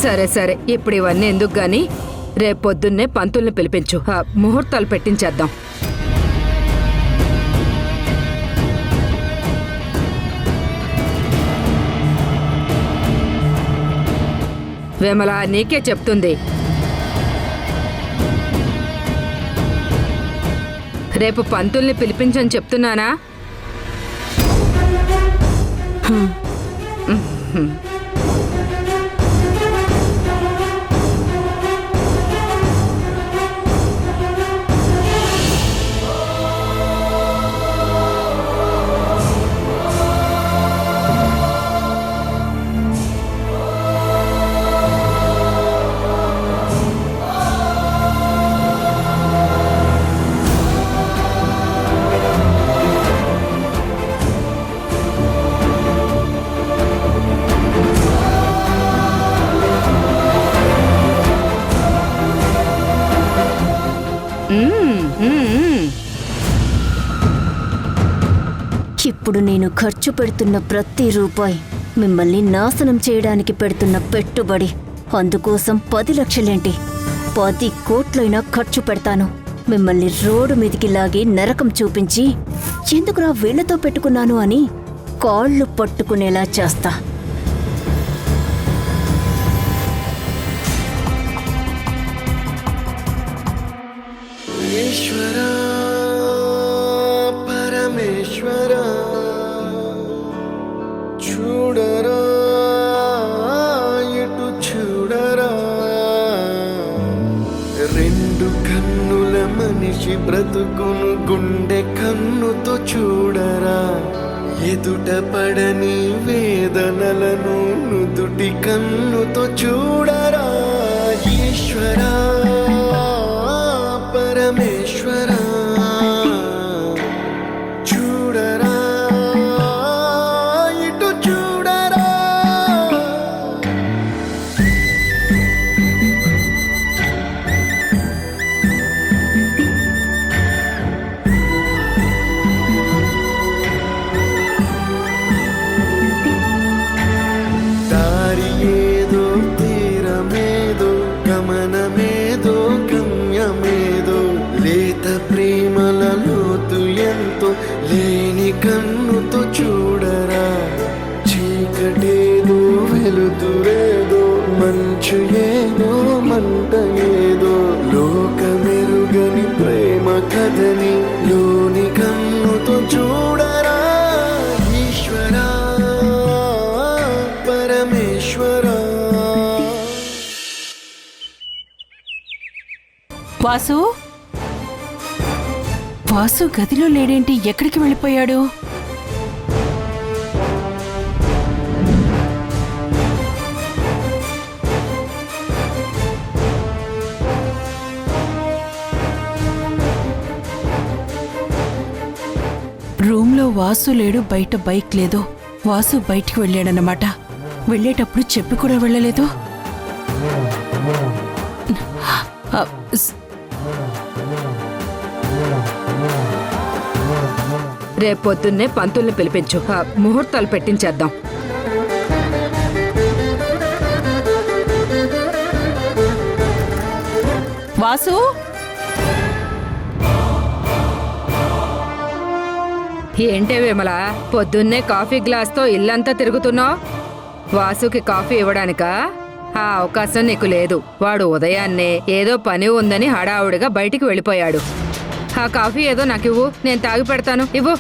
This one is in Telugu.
సరే సరే, ఇప్పుడు ఇవన్నీ ఎందుకు గాని రేపొద్దున్నే పంతుల్ని పిలిపించు, ముహూర్తాలు పెట్టించేద్దాం. విమల నీకే చెప్తుంది, రేపు పంతుల్ని పిలిపించని చెప్తున్నానా? ఇప్పుడు నేను ఖర్చు పెడుతున్న ప్రతి రూపాయి మిమ్మల్ని నాశనం చేయడానికి పెడుతున్న పెట్టుబడి. అందుకోసం 10 లక్షలేంటి, 10 కోట్లైనా ఖర్చు పెడతాను. మిమ్మల్ని రోడ్డు మీదికి లాగి నరకం చూపించి ఎందుకురా వీళ్లతో పెట్టుకున్నాను అని కాళ్ళు పట్టుకునేలా చేస్తా. పరమేశ్వరా చూడరా, ఇటు చూడరా, రెండు కన్నుల మనిషి బ్రతుకును గుండె కన్నుతో చూడరా, ఎదుట పడని వేదనలను నుదుటి కన్నుతో చూడరా. ఈశ్వరా పరమేశ్వరా చూడరా, ఇటు చూడరా. దారి ఏదో, తీరమేదో, గమనమేదో, గమ్యమేదో, లేత ప్రేమల లోతు ఎంతో లేని కన్నుతో చూడరా. చీకటేదో, వెలుతురేదో, మంచు ఏదో, మంట ఏదో, లోకమెరుగని ప్రేమ కథని లోని కన్నుతో చూడరా. ఈశ్వరా పరమేశ్వరా. వాసు, వాసు గదిలో లేడేంటి? ఎక్కడికి వెళ్ళిపోయాడు? రూమ్లో వాసు లేడు, బయట బైక్ లేదు. వాసు బయటికి వెళ్ళాడన్నమాట. వెళ్ళేటప్పుడు చెప్పి కూడా వెళ్ళలేదు. రేపొద్దున్నే పంతుల్ని పిలిపించు, ముహూర్తాలు పెట్టించేద్దాం. వాసు, ఏంటే విమల, పొద్దున్నే కాఫీ గ్లాస్తో ఇల్లంతా తిరుగుతున్నావు? వాసుకి కాఫీ ఇవ్వడానికా? ఆ అవకాశం నీకు లేదు. వాడు ఉదయాన్నే ఏదో పని ఉందని హడావుడిగా బయటికి వెళ్ళిపోయాడు. ఆ కాఫీ ఏదో నాకివ్వు, నేను తాగి పెడతాను. ఇవ్వు.